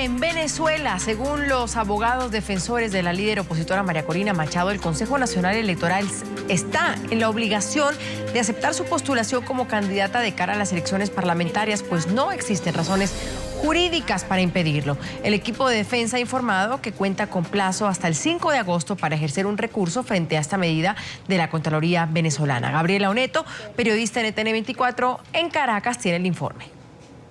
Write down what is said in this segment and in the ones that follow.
en Venezuela. Según los abogados defensores de la líder opositora María Corina Machado, el Consejo Nacional Electoral está en la obligación de aceptar su postulación como candidata de cara a las elecciones parlamentarias, pues no existen razones jurídicas para impedirlo. El equipo de defensa ha informado que cuenta con plazo hasta el 5 de agosto para ejercer un recurso frente a esta medida de la Contraloría venezolana. Gabriela Oneto, periodista en NTN24 en Caracas, tiene el informe.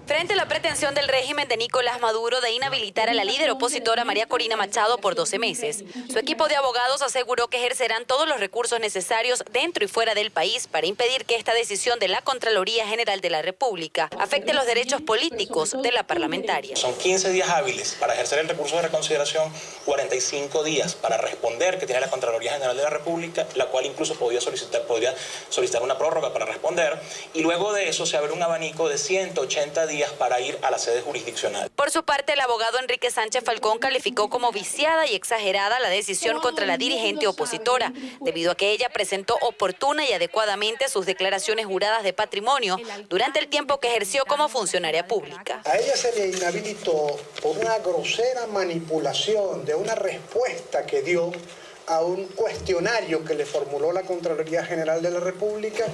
Frente a la pretensión del régimen de Nicolás Maduro de inhabilitar a la líder opositora María Corina Machado por 12 meses, su equipo de abogados aseguró que ejercerán todos los recursos necesarios dentro y fuera del país para impedir que esta decisión de la Contraloría General de la República afecte los derechos políticos de la parlamentaria. Son 15 días hábiles para ejercer el recurso de reconsideración, 45 días para responder que tiene la Contraloría General de la República, la cual incluso podría solicitar una prórroga para responder, y luego de eso se abre un abanico de 180 días para ir a la sede jurisdiccional. Por su parte, el abogado Enrique Sánchez Falcón calificó como viciada y exagerada la decisión contra la dirigente opositora, debido a que ella presentó oportuna y adecuadamente sus declaraciones juradas de patrimonio durante el tiempo que ejerció como funcionaria pública. A ella se le inhabilitó por una grosera manipulación de una respuesta que dio a un cuestionario que le formuló la Contraloría General de la República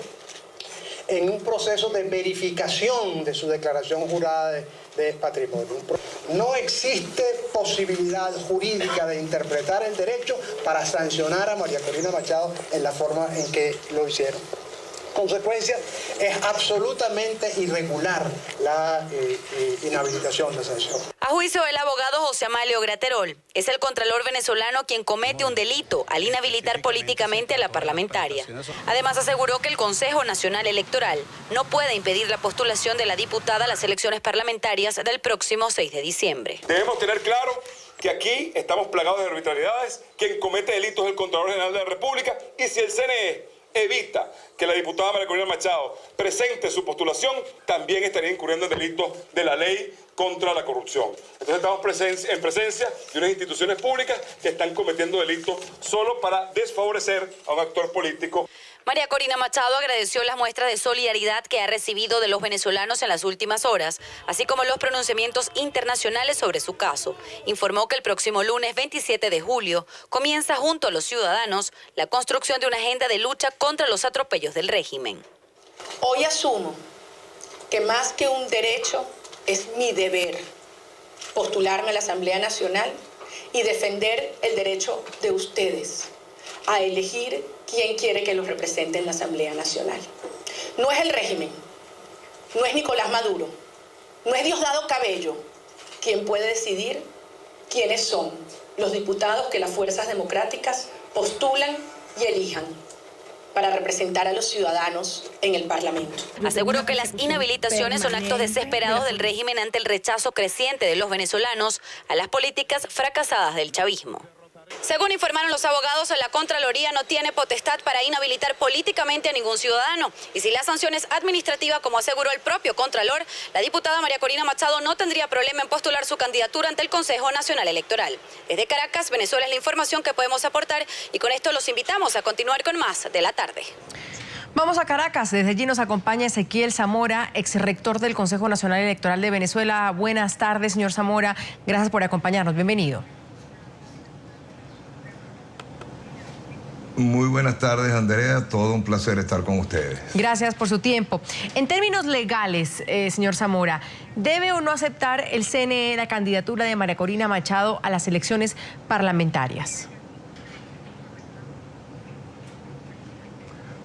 en un proceso de verificación de su declaración jurada de patrimonio. No existe posibilidad jurídica de interpretar el derecho para sancionar a María Corina Machado en la forma en que lo hicieron. Consecuencia, es absolutamente irregular la inhabilitación de sanción. A juicio del abogado José Amalio Graterol, es el contralor venezolano quien comete un delito al inhabilitar políticamente a la parlamentaria. Además, aseguró que el Consejo Nacional Electoral no puede impedir la postulación de la diputada a las elecciones parlamentarias del próximo 6 de diciembre. Debemos tener claro que aquí estamos plagados de arbitrariedades. Quien comete delitos es el Contralor General de la República, y si el CNE evita que la diputada María Corina Machado presente su postulación, también estaría incurriendo en delitos de la ley contra la corrupción. Entonces estamos en presencia de unas instituciones públicas que están cometiendo delitos solo para desfavorecer a un actor político. María Corina Machado agradeció las muestras de solidaridad que ha recibido de los venezolanos en las últimas horas, así como los pronunciamientos internacionales sobre su caso. Informó que el próximo lunes 27 de julio comienza junto a los ciudadanos la construcción de una agenda de lucha contra los atropellos del régimen. Hoy asumo que más que un derecho es mi deber postularme a la Asamblea Nacional y defender el derecho de ustedes a elegir quién quiere que los represente en la Asamblea Nacional. No es el régimen, no es Nicolás Maduro, no es Diosdado Cabello quien puede decidir quiénes son los diputados que las fuerzas democráticas postulan y elijan para representar a los ciudadanos en el Parlamento. Aseguró que las inhabilitaciones son actos desesperados del régimen ante el rechazo creciente de los venezolanos a las políticas fracasadas del chavismo. Según informaron los abogados, la Contraloría no tiene potestad para inhabilitar políticamente a ningún ciudadano. Y si la sanción es administrativa, como aseguró el propio Contralor, la diputada María Corina Machado no tendría problema en postular su candidatura ante el Consejo Nacional Electoral. Desde Caracas, Venezuela, es la información que podemos aportar, y con esto los invitamos a continuar con más de la tarde. Vamos a Caracas. Desde allí nos acompaña Ezequiel Zamora, exrector del Consejo Nacional Electoral de Venezuela. Buenas tardes, señor Zamora. Gracias por acompañarnos. Bienvenido. Muy buenas tardes, Andrea. Todo un placer estar con ustedes. Gracias por su tiempo. En términos legales, señor Zamora, ¿debe o no aceptar el CNE la candidatura de María Corina Machado a las elecciones parlamentarias?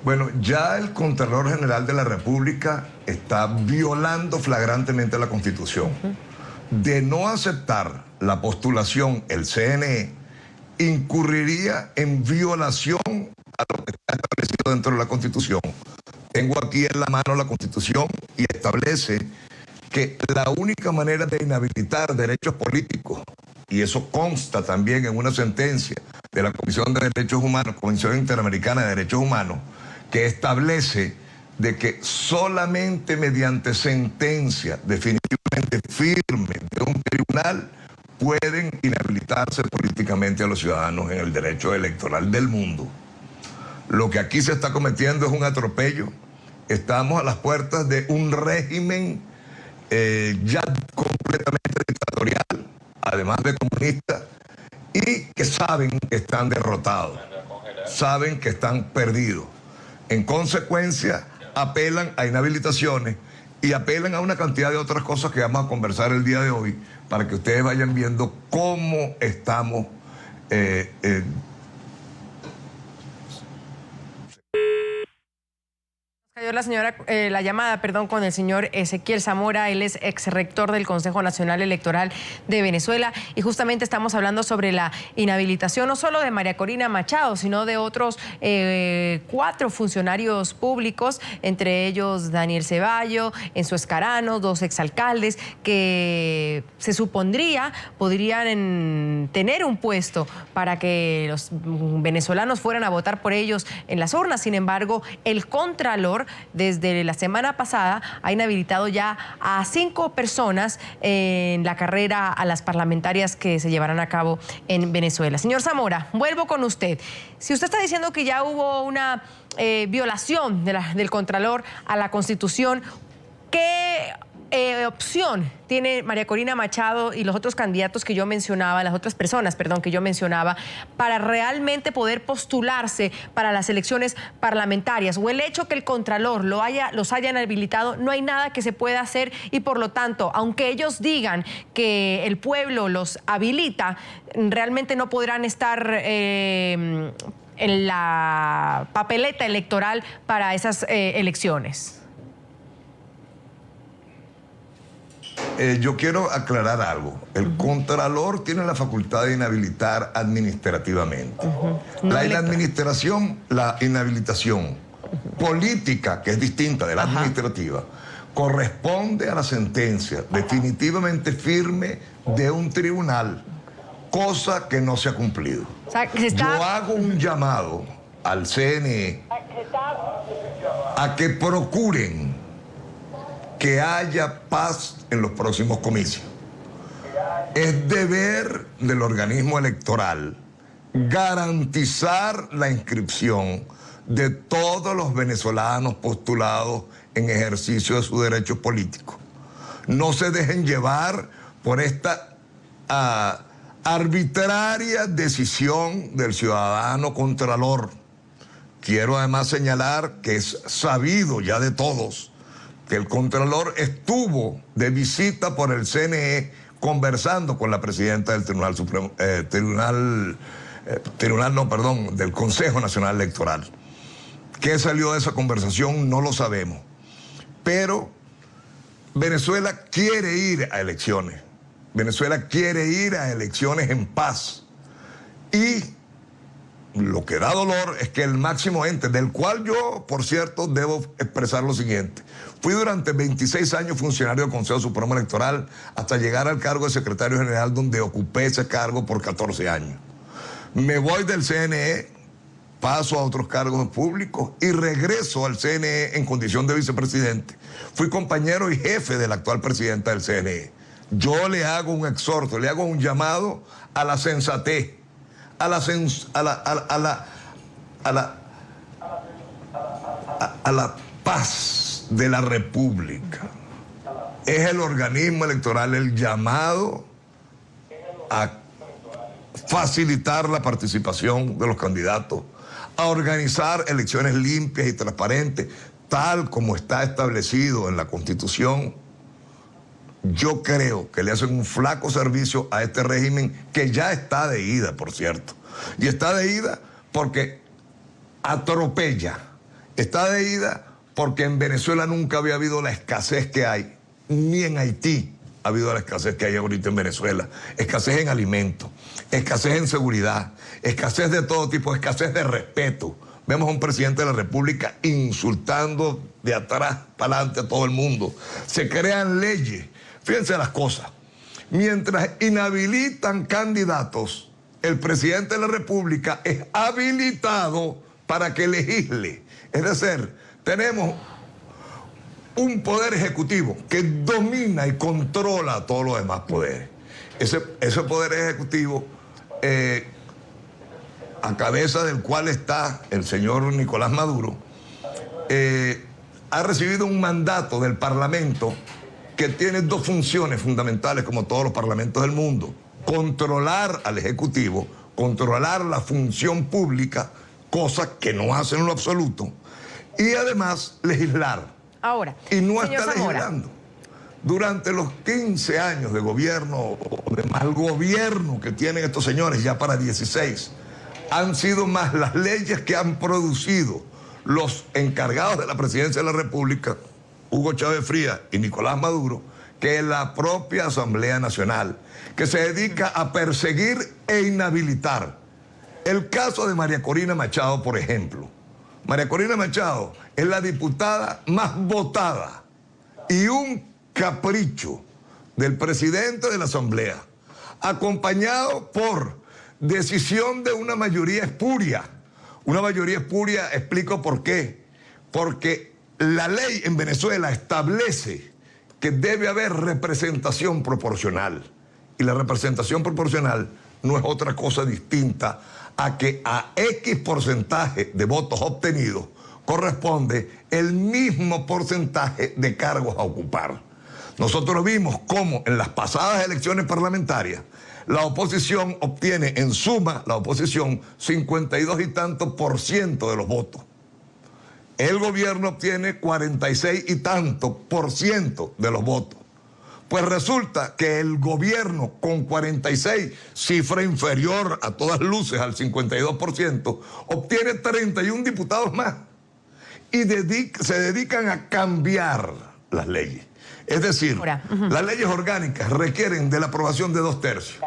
Bueno, ya el Contralor General de la República está violando flagrantemente la Constitución. De no aceptar la postulación, el CNE incurriría en violación a lo que está establecido dentro de la Constitución. Tengo aquí en la mano la Constitución y establece que la única manera de inhabilitar derechos políticos, y eso consta también en una sentencia de la Comisión de Derechos Humanos, Comisión Interamericana de Derechos Humanos, que establece de que solamente mediante sentencia definitivamente firme de un tribunal pueden inhabilitarse políticamente a los ciudadanos en el derecho electoral del mundo. Lo que aquí se está cometiendo es un atropello. Estamos a las puertas de un régimen ya completamente dictatorial, además de comunistas, y que saben que están derrotados, saben que están perdidos. En consecuencia, apelan a inhabilitaciones y apelan a una cantidad de otras cosas que vamos a conversar el día de hoy para que ustedes vayan viendo cómo estamos Cayó la llamada, con el señor Ezequiel Zamora. Él es ex rector del Consejo Nacional Electoral de Venezuela, y justamente estamos hablando sobre la inhabilitación no solo de María Corina Machado, sino de otros 4 funcionarios públicos, entre ellos Daniel Ceballo, Enzo Escarano, 2 exalcaldes que se supondría podrían tener un puesto para que los venezolanos fueran a votar por ellos en las urnas. Sin embargo, el Contralor desde la semana pasada ha inhabilitado ya a 5 personas en la carrera a las parlamentarias que se llevarán a cabo en Venezuela. Señor Zamora, vuelvo con usted. Si usted está diciendo que ya hubo una violación del Contralor a la Constitución, ¿qué opción tiene María Corina Machado y los otros candidatos que yo mencionaba, las otras personas, que yo mencionaba, para realmente poder postularse para las elecciones parlamentarias? O el hecho que el Contralor los hayan habilitado, no hay nada que se pueda hacer, y por lo tanto, aunque ellos digan que el pueblo los habilita, realmente no podrán estar en la papeleta electoral para esas elecciones. Yo quiero aclarar algo. El Contralor tiene la facultad de inhabilitar administrativamente. La inhabilitación política, que es distinta de la administrativa, corresponde a la sentencia definitivamente firme de un tribunal, cosa que no se ha cumplido. O sea, Yo hago un llamado al CNE a que procuren que haya paz en los próximos comicios. Es deber del organismo electoral garantizar la inscripción de todos los venezolanos postulados en ejercicio de su derecho político. No se dejen llevar por esta arbitraria decisión del ciudadano Contralor. Quiero además señalar que es sabido ya de todos que el Contralor estuvo de visita por el CNE conversando con la presidenta del Tribunal Supremo, del Consejo Nacional Electoral. ¿Qué salió de esa conversación? No lo sabemos. Pero Venezuela quiere ir a elecciones. Venezuela quiere ir a elecciones en paz. Y lo que da dolor es que el máximo ente, del cual yo, por cierto, debo expresar lo siguiente. Fui durante 26 años funcionario del Consejo Supremo Electoral hasta llegar al cargo de secretario general, donde ocupé ese cargo por 14 años. Me voy del CNE, paso a otros cargos públicos y regreso al CNE en condición de vicepresidente. Fui compañero y jefe de la actual presidenta del CNE. Yo le hago un exhorto, le hago un llamado a la sensatez, a la paz de la República. Es el organismo electoral el llamado a facilitar la participación de los candidatos, a organizar elecciones limpias y transparentes, tal como está establecido en la Constitución. Yo creo que le hacen un flaco servicio a este régimen, que ya está de ida, por cierto. Y está de ida porque atropella. Está de ida porque en Venezuela nunca había habido la escasez que hay, ni en Haití ha habido la escasez que hay ahorita en Venezuela. Escasez en alimentos, escasez en seguridad, escasez de todo tipo, escasez de respeto. Vemos a un presidente de la República insultando de atrás para adelante a todo el mundo. Se crean leyes. Fíjense las cosas. Mientras inhabilitan candidatos, el presidente de la República es habilitado para que legisle. Es decir, tenemos un poder ejecutivo que domina y controla todos los demás poderes. Ese poder ejecutivo, a cabeza del cual está el señor Nicolás Maduro, ha recibido un mandato del Parlamento que tiene 2 funciones fundamentales, como todos los parlamentos del mundo. controlar al Ejecutivo, controlar la función pública, cosa que no hacen en lo absoluto, y además legislar. Ahora, y no señor está Zamora, legislando. Durante los 15 años de gobierno, o de mal gobierno que tienen estos señores, ya para 16, han sido más las leyes que han producido los encargados de la presidencia de la República, Hugo Chávez Frías y Nicolás Maduro, que la propia Asamblea Nacional, que se dedica a perseguir e inhabilitar. El caso de María Corina Machado, por ejemplo. María Corina Machado es la diputada más votada y un capricho del presidente de la Asamblea, acompañado por decisión de una mayoría espuria. Una mayoría espuria, explico por qué. Porque la ley en Venezuela establece que debe haber representación proporcional. Y la representación proporcional no es otra cosa distinta a que a X porcentaje de votos obtenidos corresponde el mismo porcentaje de cargos a ocupar. Nosotros vimos cómo en las pasadas elecciones parlamentarias la oposición obtiene en suma, la oposición, 52 y tanto % de los votos. El gobierno obtiene 46 y tanto % de los votos. Pues resulta que el gobierno con 46, cifra inferior a todas luces al 52%, obtiene 31 diputados más y se dedican a cambiar las leyes. Es decir, las leyes orgánicas requieren de la aprobación de 2/3.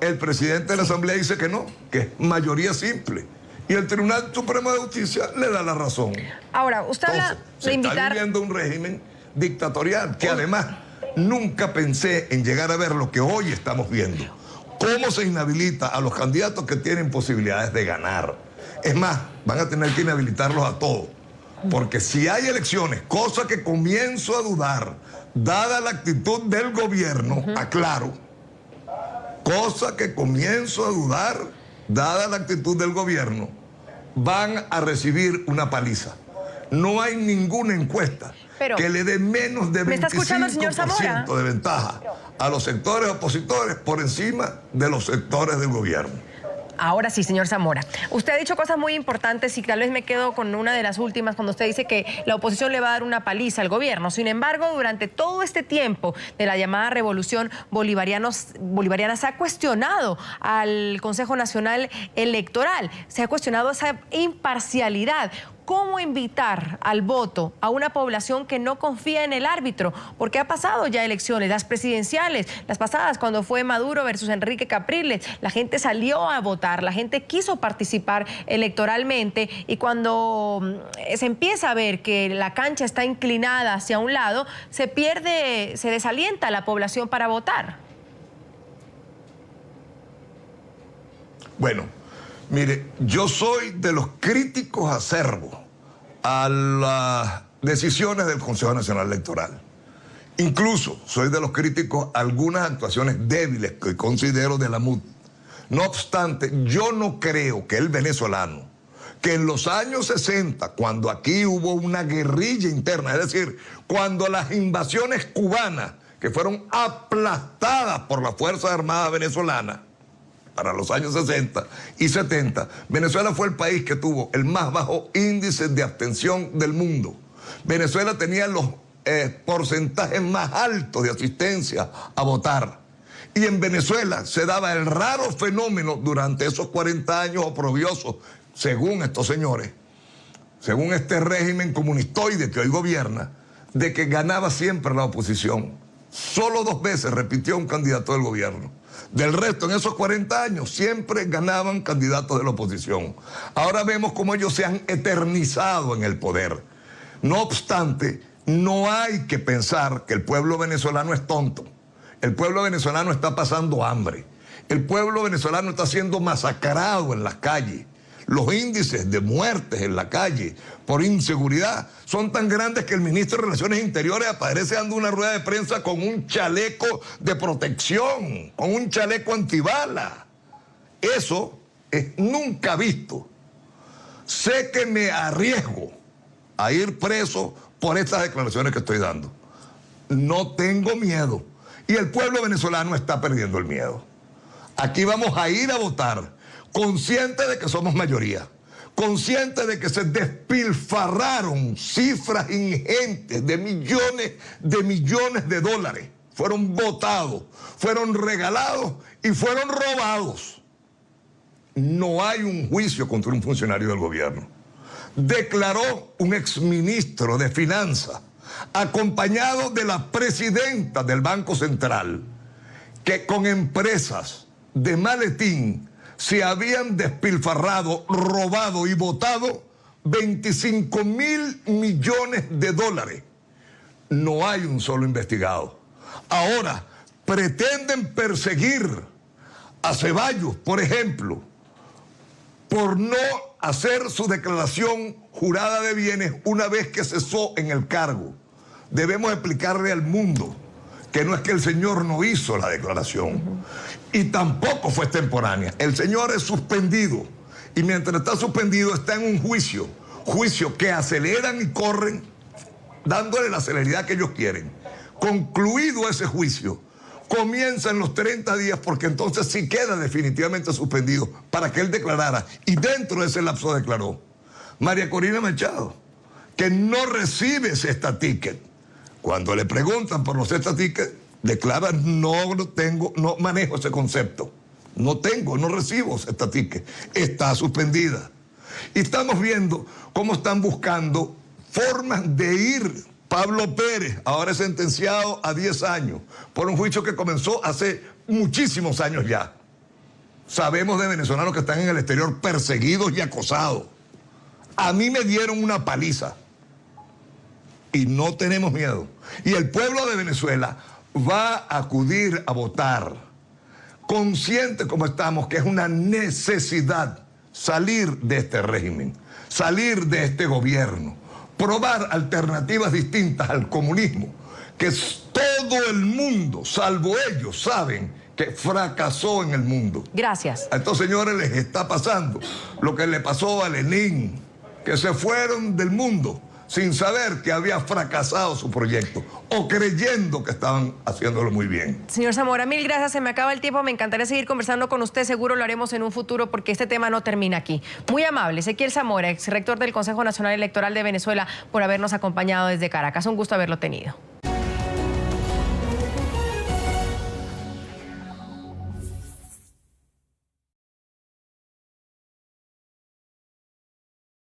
El presidente de la Asamblea dice que no, que es mayoría simple. Y el Tribunal Supremo de Justicia le da la razón. Ahora, usted habla de invitar... Está viviendo un régimen dictatorial que además nunca pensé en llegar a ver lo que hoy estamos viendo. Cómo se inhabilita a los candidatos que tienen posibilidades de ganar. Es más, van a tener que inhabilitarlos a todos. Porque si hay elecciones, cosa que comienzo a dudar, dada la actitud del gobierno, aclaro, cosa que comienzo a dudar, dada la actitud del gobierno, van a recibir una paliza. No hay ninguna encuesta que le dé menos de 25% de ventaja a los sectores opositores por encima de los sectores del gobierno. Ahora sí, señor Zamora. Usted ha dicho cosas muy importantes y tal vez me quedo con una de las últimas cuando usted dice que la oposición le va a dar una paliza al gobierno. Sin embargo, durante todo este tiempo de la llamada revolución bolivariana se ha cuestionado al Consejo Nacional Electoral, se ha cuestionado esa imparcialidad. ¿Cómo invitar al voto a una población que no confía en el árbitro? Porque ha pasado ya elecciones, las presidenciales, las pasadas, cuando fue Maduro versus Enrique Capriles, la gente salió a votar, la gente quiso participar electoralmente y cuando se empieza a ver que la cancha está inclinada hacia un lado, se desalienta la población para votar. Bueno, mire, yo soy de los críticos acervos a las decisiones del Consejo Nacional Electoral. Incluso soy de los críticos a algunas actuaciones débiles que considero de la MUD. No obstante, yo no creo que el venezolano, que en los años 60, cuando aquí hubo una guerrilla interna, es decir, cuando las invasiones cubanas, que fueron aplastadas por las Fuerzas Armadas venezolanas, para los años 60 y 70, Venezuela fue el país que tuvo el más bajo índice de abstención del mundo. Venezuela tenía los porcentajes más altos de asistencia a votar. Y en Venezuela se daba el raro fenómeno durante esos 40 años oprobiosos, según estos señores, según este régimen comunistoide que hoy gobierna, de que ganaba siempre la oposición. Solo 2 veces repitió un candidato del gobierno. Del resto, en esos 40 años, siempre ganaban candidatos de la oposición. Ahora vemos cómo ellos se han eternizado en el poder. No obstante, no hay que pensar que el pueblo venezolano es tonto. El pueblo venezolano está pasando hambre. El pueblo venezolano está siendo masacrado en las calles. Los índices de muertes en la calle por inseguridad son tan grandes que el ministro de Relaciones Interiores aparece dando una rueda de prensa con un chaleco de protección, con un chaleco antibala. Eso es nunca visto. Sé que me arriesgo a ir preso por estas declaraciones que estoy dando. No tengo miedo. Y el pueblo venezolano está perdiendo el miedo. Aquí vamos a ir a votar, conscientes de que somos mayoría, conscientes de que se despilfarraron cifras ingentes de millones de dólares. Fueron votados, fueron regalados y fueron robados. No hay un juicio contra un funcionario del gobierno. Declaró un exministro de Finanzas, acompañado de la presidenta del Banco Central, que con empresas de maletín se habían despilfarrado, robado y votado 25.000 millones de dólares. No hay un solo investigado. Ahora, pretenden perseguir a Ceballos, por ejemplo, por no hacer su declaración jurada de bienes una vez que cesó en el cargo. Debemos explicarle al mundo que no es que el señor no hizo la declaración y tampoco fue extemporánea. El señor es suspendido y mientras está suspendido está en un juicio que aceleran y corren dándole la celeridad que ellos quieren. Concluido ese juicio, comienzan los 30 días porque entonces sí queda definitivamente suspendido para que él declarara, y dentro de ese lapso declaró. María Corina Machado, que no recibe esta ticket. Cuando le preguntan por los esta ticket, declara: no manejo ese concepto. No recibo esta ticket. Está suspendida. Y estamos viendo cómo están buscando formas de ir. Pablo Pérez, ahora es sentenciado a 10 años por un juicio que comenzó hace muchísimos años ya. Sabemos de venezolanos que están en el exterior perseguidos y acosados. A mí me dieron una paliza y no tenemos miedo. Y el pueblo de Venezuela va a acudir a votar, consciente como estamos que es una necesidad salir de este régimen, salir de este gobierno, probar alternativas distintas al comunismo, que todo el mundo, salvo ellos, saben que fracasó en el mundo. Gracias. A estos señores les está pasando lo que le pasó a Lenin, que se fueron del mundo sin saber que había fracasado su proyecto o creyendo que estaban haciéndolo muy bien. Señor Zamora, mil gracias. Se me acaba el tiempo. Me encantaría seguir conversando con usted. Seguro lo haremos en un futuro porque este tema no termina aquí. Muy amable. Ezequiel Zamora, exrector del Consejo Nacional Electoral de Venezuela, por habernos acompañado desde Caracas. Un gusto haberlo tenido.